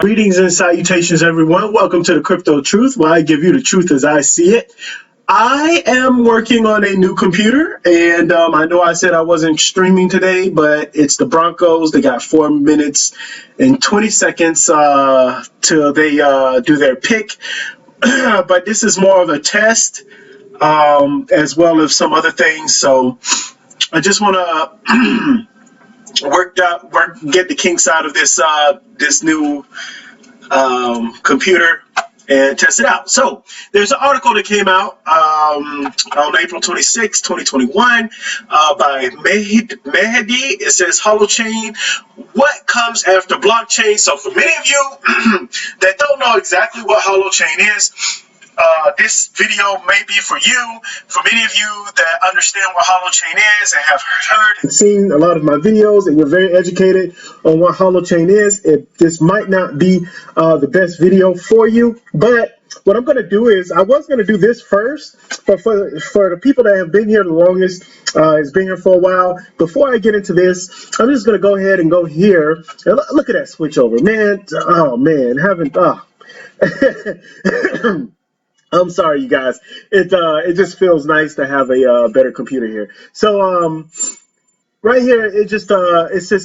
Greetings and salutations, everyone. Welcome to the Crypto Truth, where I give you the truth as I see it. I am working on a new computer, and I know I said I wasn't streaming today, but it's the Broncos. They got 4 minutes and 20 seconds till they do their pick. But this is more of a test, as well as some other things. So I just want to get the kinks out of this new computer and test it out. So there's an article that came out on April 26, 2021 by Mehdi. It says Holochain, what comes after blockchain? So for many of you that don't know exactly what Holochain is, this video may be for you. For many of you that understand what Holochain is and have heard and seen a lot of my videos, and you're very educated on what Holochain is, this might not be the best video for you. But what I'm going to do is, I was going to do this first, but for the people that have been here the longest, has been here for a while, before I get into this, I'm just going to go ahead and go here. And look at that switch over, man. Oh, man. I'm sorry, you guys. It just feels nice to have a better computer here. So right here, it says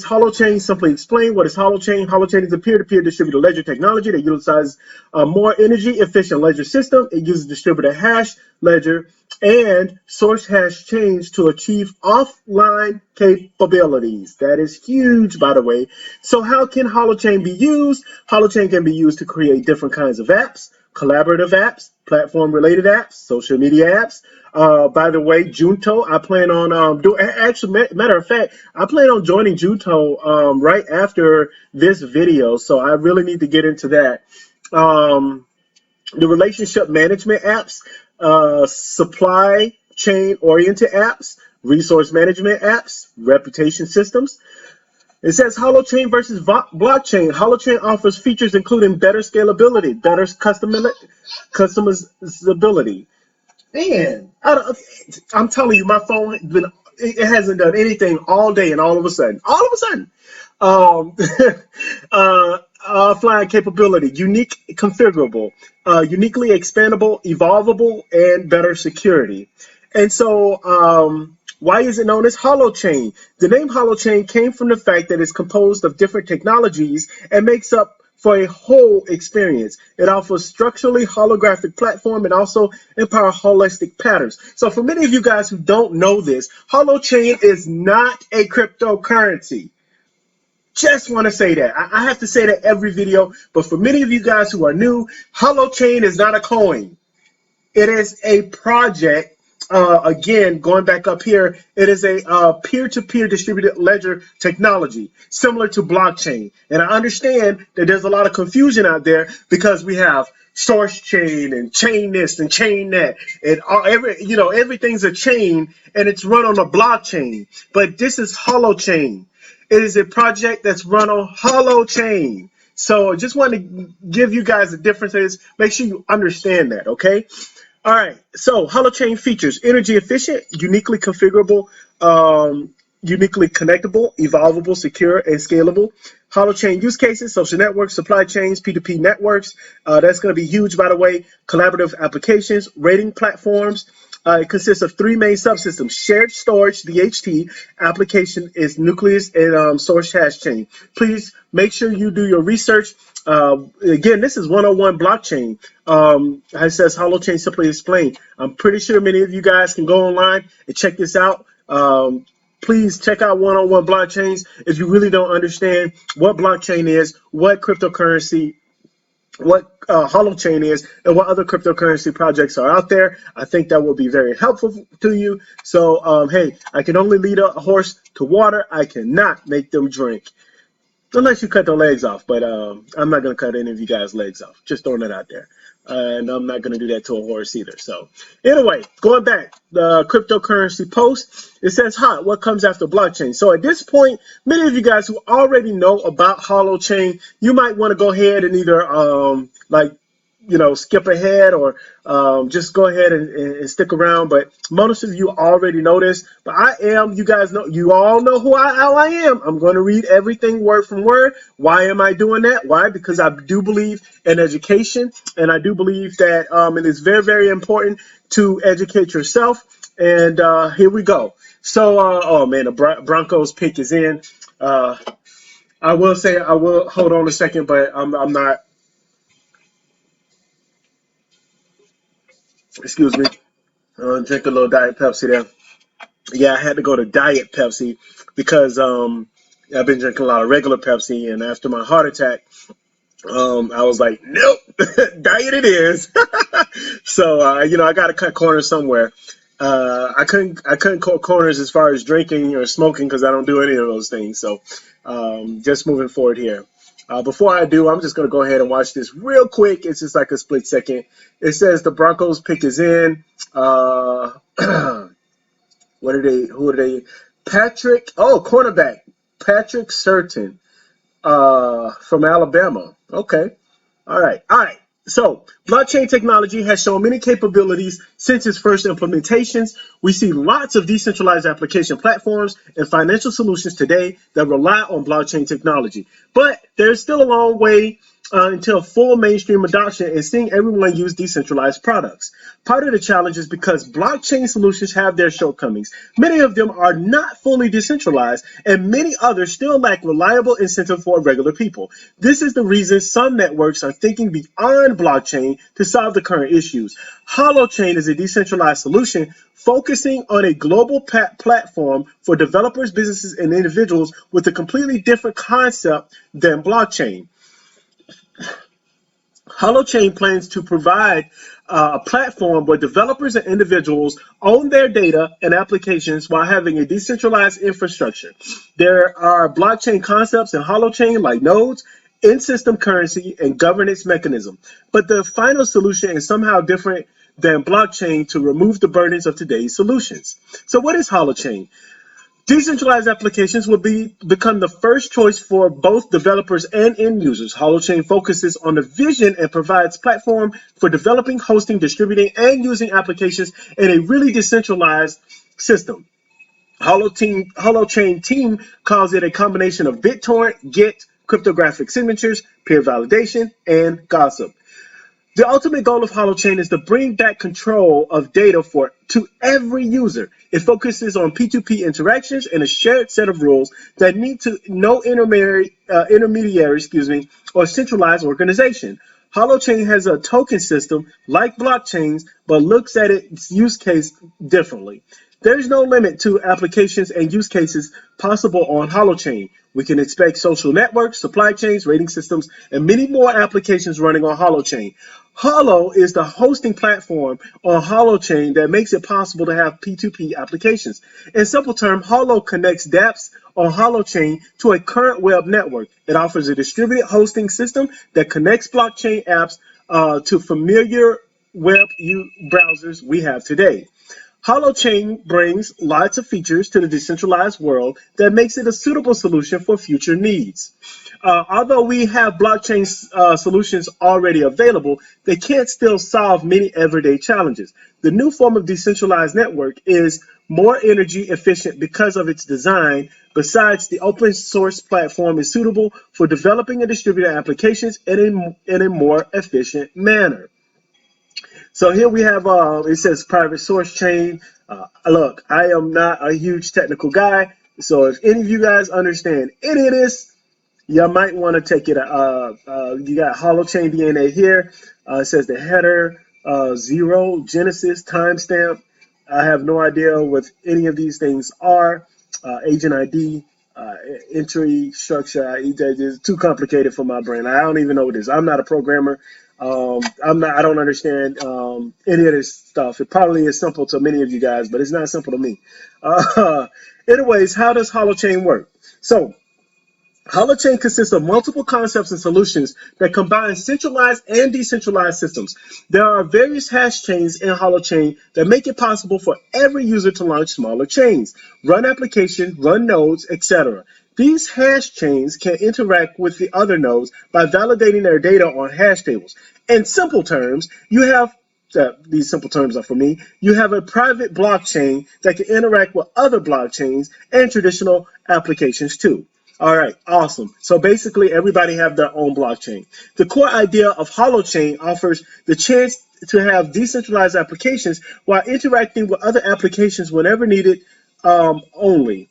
Holochain. Simply explain, what is Holochain? Holochain is a peer-to-peer distributed ledger technology that utilizes a more energy-efficient ledger system. It uses distributed hash ledger and source hash chains to achieve offline capabilities. That is huge, by the way. So how can Holochain be used? Holochain can be used to create different kinds of apps, collaborative apps, platform-related apps, social media apps. By the way, Junto, I plan on actually, matter of fact, I plan on joining Junto right after this video, so I really need to get into that. The relationship management apps, supply chain oriented apps, resource management apps, reputation systems. It says Holochain versus blockchain. Holochain offers features including better scalability, better customizability. Man, I'm telling you, my phone it hasn't done anything all day, and all of a sudden, um, offline capability, unique configurable, uniquely expandable, evolvable, and better security. And so, why is it known as Holochain? The name Holochain came from the fact that it's composed of different technologies and makes up for a whole experience. It offers structurally holographic platform and also empower holistic patterns. So for many of you guys who don't know this, Holochain is not a cryptocurrency. Just want to say that. I have to say that every video, but for many of you guys who are new, Holochain is not a coin. It is a project. Again, going back up here, it is a peer-to-peer distributed ledger technology, similar to blockchain. And I understand that there's a lot of confusion out there because we have source chain and chain this and chain that, and everything's a chain and it's run on a blockchain. But this is Holochain. It is a project that's run on Holochain. So I just want to give you guys the differences. Make sure you understand that, okay? All right, so Holochain features energy efficient, uniquely configurable, uniquely connectable, evolvable, secure, and scalable. Holochain use cases, social networks, supply chains, P2P networks. That's going to be huge, by the way. Collaborative applications, rating platforms. It consists of three main subsystems: shared storage, DHT, application is nucleus, and source hash chain. Please make sure you do your research. Again, this is 101 blockchain. It says Holochain simply explained. I'm pretty sure many of you guys can go online and check this out. Please check out 101 blockchains if you really don't understand what blockchain is, what cryptocurrency, what Holochain is, and what other cryptocurrency projects are out there. I think that will be very helpful to you. So, hey, I can only lead a horse to water. I cannot make them drink. Unless you cut their legs off, but I'm not going to cut any of you guys' legs off. Just throwing it out there. And I'm not going to do that to a horse either. So anyway, going back, the cryptocurrency post, it says, hi, what comes after blockchain? So at this point, many of you guys who already know about Holochain, you might want to go ahead and either skip ahead or just go ahead and stick around. But most of you already know this. But you guys know, you all know how I am. I'm going to read everything word from word. Why am I doing that? Why? Because I do believe in education, and I do believe that it is very, very important to educate yourself. And here we go. So, oh man, the Broncos pick is in. Uh, I will say, I will hold on a second, but I'm not. Excuse me. Drink a little Diet Pepsi there. Yeah, I had to go to Diet Pepsi because I've been drinking a lot of regular Pepsi, and after my heart attack, I was like, nope, diet it is. So I got to cut corners somewhere. I couldn't cut corners as far as drinking or smoking because I don't do any of those things. So just moving forward here. Before I do, I'm just going to go ahead and watch this real quick. It's just like a split second. It says the Broncos pick is in. Uh, what are they? Who are they? Cornerback Patrick Surtain from Alabama. Okay. All right. All right. So, blockchain technology has shown many capabilities since its first implementations. We see lots of decentralized application platforms and financial solutions today that rely on blockchain technology. But there's still a long way until full mainstream adoption and seeing everyone use decentralized products. Part of the challenge is because blockchain solutions have their shortcomings. Many of them are not fully decentralized, and many others still lack reliable incentive for regular people. This is the reason some networks are thinking beyond blockchain to solve the current issues. Holochain is a decentralized solution focusing on a global platform for developers, businesses, and individuals with a completely different concept than blockchain. Holochain plans to provide a platform where developers and individuals own their data and applications while having a decentralized infrastructure. There are blockchain concepts in Holochain like nodes, in-system currency, and governance mechanism. But the final solution is somehow different than blockchain to remove the burdens of today's solutions. So what is Holochain? Decentralized applications will become the first choice for both developers and end users. Holochain focuses on the vision and provides platform for developing, hosting, distributing, and using applications in a really decentralized system. Holochain team calls it a combination of BitTorrent, Git, cryptographic signatures, peer validation, and gossip. The ultimate goal of Holochain is to bring back control of data to every user. It focuses on P2P interactions and a shared set of rules that need to no intermediary, or centralized organization. Holochain has a token system like blockchains, but looks at its use case differently. There's no limit to applications and use cases possible on Holochain. We can expect social networks, supply chains, rating systems, and many more applications running on Holochain. Holo is the hosting platform on Holochain that makes it possible to have P2P applications. In simple terms, Holo connects dApps on Holochain to a current web network. It offers a distributed hosting system that connects blockchain apps to familiar web browsers we have today. Holochain brings lots of features to the decentralized world that makes it a suitable solution for future needs. Although we have blockchain solutions already available, they can't still solve many everyday challenges. The new form of decentralized network is more energy efficient because of its design. Besides, the open source platform is suitable for developing and distributing applications in a more efficient manner. So here we have, it says private source chain. Look, I am not a huge technical guy. So if any of you guys understand any of this, you might want to take it. You got Holochain DNA here. It says the header, zero, Genesis, timestamp. I have no idea what any of these things are. Agent ID, uh, entry structure. It's too complicated for my brain. I don't even know what it is. I'm not a programmer. I'm not. I don't understand any of this stuff. It probably is simple to many of you guys, but it's not simple to me. Uh, anyways, how does Holochain work? So Holochain consists of multiple concepts and solutions that combine centralized and decentralized systems. There are various hash chains in Holochain that make it possible for every user to launch smaller chains, run applications, run nodes, etc. These hash chains can interact with the other nodes by validating their data on hash tables. In simple terms, you have these simple terms are for me. You have a private blockchain that can interact with other blockchains and traditional applications too. All right, awesome. So basically, everybody have their own blockchain. The core idea of Holochain offers the chance to have decentralized applications while interacting with other applications whenever needed only.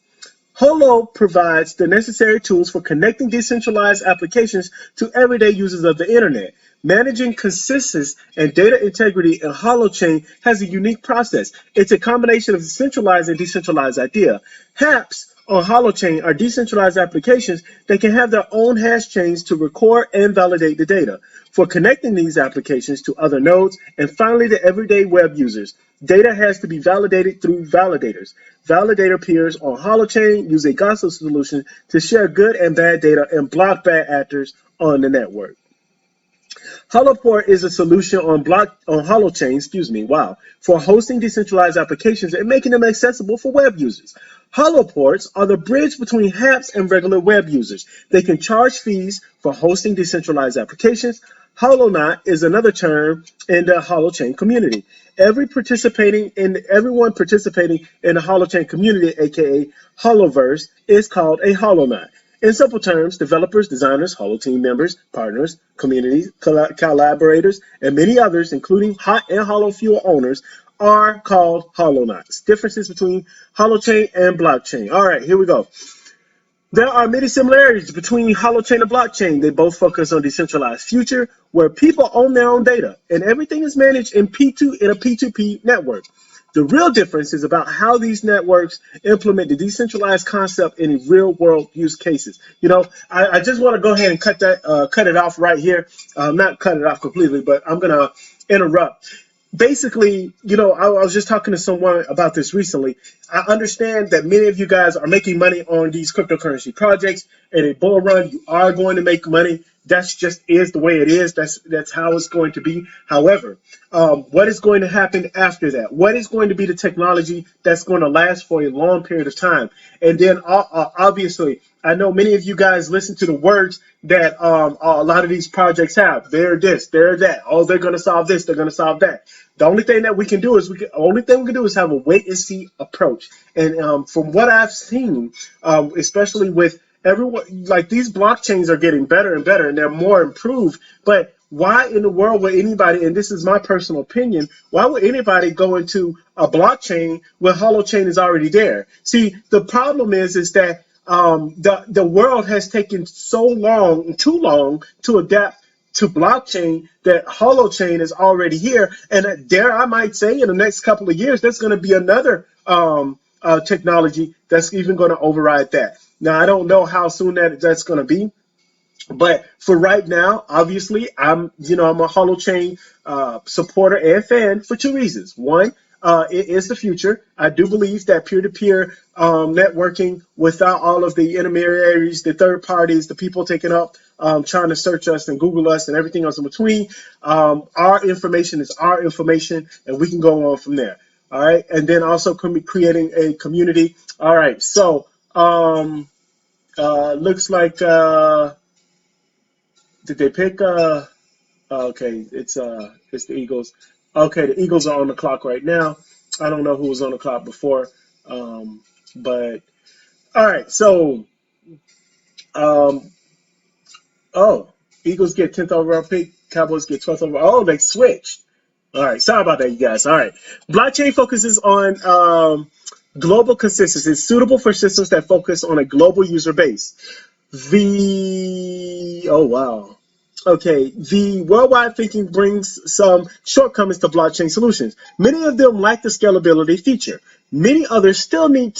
Holo provides the necessary tools for connecting decentralized applications to everyday users of the internet. Managing consistency and data integrity in Holochain has a unique process. It's a combination of centralized and decentralized idea. HAPs on Holochain are decentralized applications that can have their own hash chains to record and validate the data. For connecting these applications to other nodes, and finally to everyday web users, data has to be validated through validators. Validator peers on Holochain use a gospel solution to share good and bad data and block bad actors on the network. Holoport is a solution on Holochain, for hosting decentralized applications and making them accessible for web users. Holoports are the bridge between apps and regular web users. They can charge fees for hosting decentralized applications. Holonaut is another term in the Holochain community. Everyone participating in the Holochain community, aka Holoverse, is called a Holonaut. In simple terms, developers, designers, Holo team members, partners, communities, collaborators, and many others, including hot and hollow fuel owners, are called holonauts. Differences between holochain and blockchain. All right, here we go. There are many similarities between Holochain and blockchain. They both focus on decentralized future where people own their own data and everything is managed in a P2P network. The real difference is about how these networks implement the decentralized concept in real world use cases. I just want to go ahead and cut it off right here. Not cut it off completely, but I'm gonna interrupt. Basically, I was just talking to someone about this recently. I understand that many of you guys are making money on these cryptocurrency projects. In a bull run, you are going to make money. That's just is the way it is. That's how it's going to be. However, what is going to happen after that? What is going to be the technology that's going to last for a long period of time? And then, obviously, I know many of you guys listen to the words that a lot of these projects have. They're this, they're that. Oh, they're going to solve this, they're going to solve that. The only thing that we can do is have a wait and see approach. And from what I've seen, especially with everyone, like these blockchains are getting better and better, and they're more improved. But why in the world would anybody, and this is my personal opinion, why would anybody go into a blockchain when Holochain is already there? See, the problem is that the world has taken too long to adapt to blockchain that Holochain is already here, and dare I might say, in the next couple of years, there's going to be another technology that's even going to override that. Now, I don't know how soon that's going to be, but for right now, obviously, I'm a Holochain supporter and fan for two reasons. One, it is the future. I do believe that peer-to-peer networking, without all of the intermediaries, the third parties, the people taking up, trying to search us and Google us and everything else in between, our information is our information, and we can go on from there. All right, and then also creating a community. All right, so looks like. Did they pick? Okay, it's the Eagles. Okay, the Eagles are on the clock right now. I don't know who was on the clock before, but all right. So, um, oh, Eagles get 10th overall pick. Cowboys get 12th overall. Oh, they switched. All right, sorry about that, you guys. All right, blockchain focuses on global consistency. It's suitable for systems that focus on a global user base. Oh wow. Okay, the worldwide thinking brings some shortcomings to blockchain solutions. Many of them lack the scalability feature. Many others still need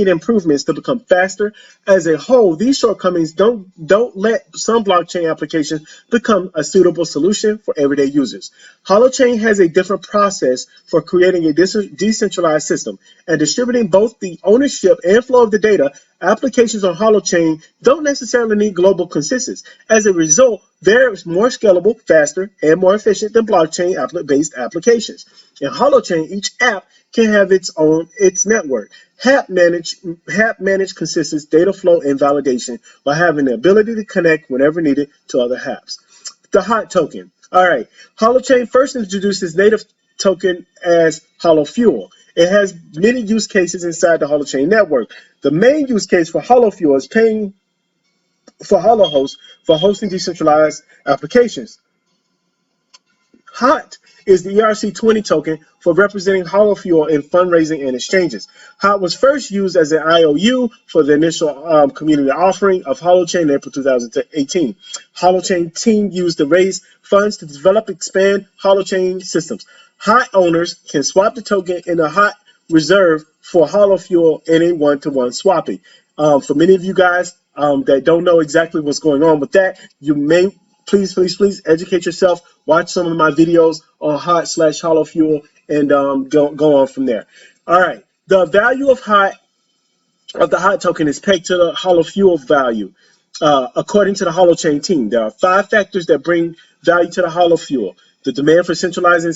improvements to become faster. As a whole, these shortcomings don't let some blockchain applications become a suitable solution for everyday users. Holochain has a different process for creating a decentralized system and distributing both the ownership and flow of the data. Applications on Holochain don't necessarily need global consensus. As a result, They're more scalable, faster, and more efficient than blockchain-based applications. In Holochain, each app can have its network. HAP manage consistent data flow and validation by having the ability to connect whenever needed to other apps. The hot token. All right. Holochain first introduced its native token as HoloFuel. It has many use cases inside the Holochain network. The main use case for HoloFuel is paying for Holohost for hosting decentralized applications. HOT is the ERC20 token for representing Holofuel in fundraising and exchanges. HOT was first used as an IOU for the initial community offering of Holochain in April 2018. Holochain team used to raise funds to develop and expand Holochain systems. HOT owners can swap the token in a HOT reserve for Holofuel in a one-to-one swapping. For many of you guys that don't know exactly what's going on with that, you may please educate yourself. Watch some of my videos on hot/holofuel and go on from there. All right. The value of the hot token is pegged to the holofuel value. According to the Holochain team, there are 5 factors that bring value to the holofuel: the demand for decentralized and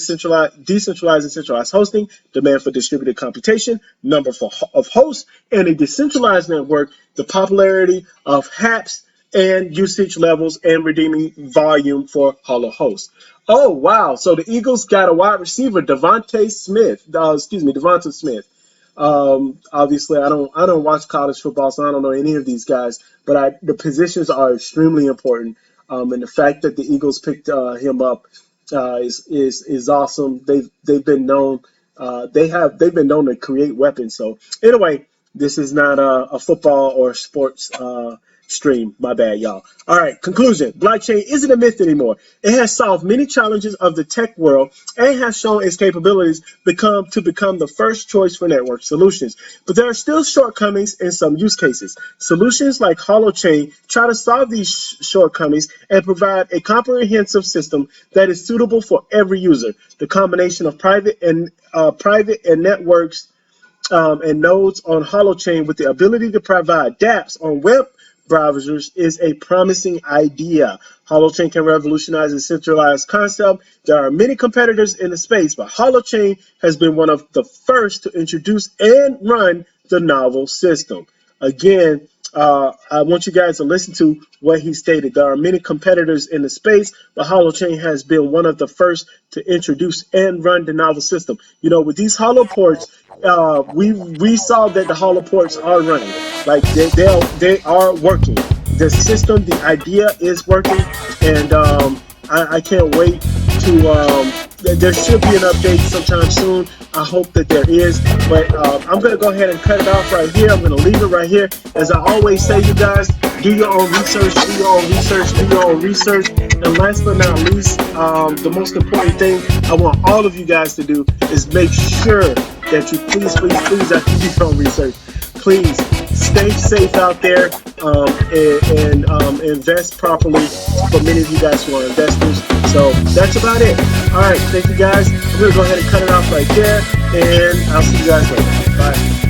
centralized hosting, demand for distributed computation, number of hosts, and a decentralized network, the popularity of HAPs, and usage levels and redeeming volume for Holohost. Oh wow! So the Eagles got a wide receiver, Devonta Smith. Obviously, I don't watch college football, so I don't know any of these guys. But the positions are extremely important, and the fact that the Eagles picked him up is awesome. They've been known they've been known to create weapons. So anyway, this is not a football or sports stream. My bad, y'all. All right, conclusion. Blockchain isn't a myth anymore. It has solved many challenges of the tech world and has shown its capabilities to become the first choice for network solutions. But there are still shortcomings in some use cases. Solutions like Holochain try to solve these shortcomings and provide a comprehensive system that is suitable for every user. The combination of private and networks and nodes on Holochain with the ability to provide dApps on web browsers is a promising idea. Holochain can revolutionize a centralized concept. There are many competitors in the space, but Holochain has been one of the first to introduce and run the novel system. Again, I want you guys to listen to what he stated. There are many competitors in the space, but Holochain has been one of the first to introduce and run the novel system. You know, with these holoports, we saw that the holoports are running, like they are working. The system, the idea is working, and I can't wait to. There should be an update sometime soon. I hope that there is, but I'm going to go ahead and cut it off right here. I'm going to leave it right here. As I always say, you guys, do your own research, do your own research, do your own research. And last but not least, the most important thing I want all of you guys to do is make sure that you please, after you do your own research, please stay safe out there and invest properly for many of you guys who are investors. So that's about it. All right, thank you guys. I'm going to go ahead and cut it off right there, and I'll see you guys later. Bye.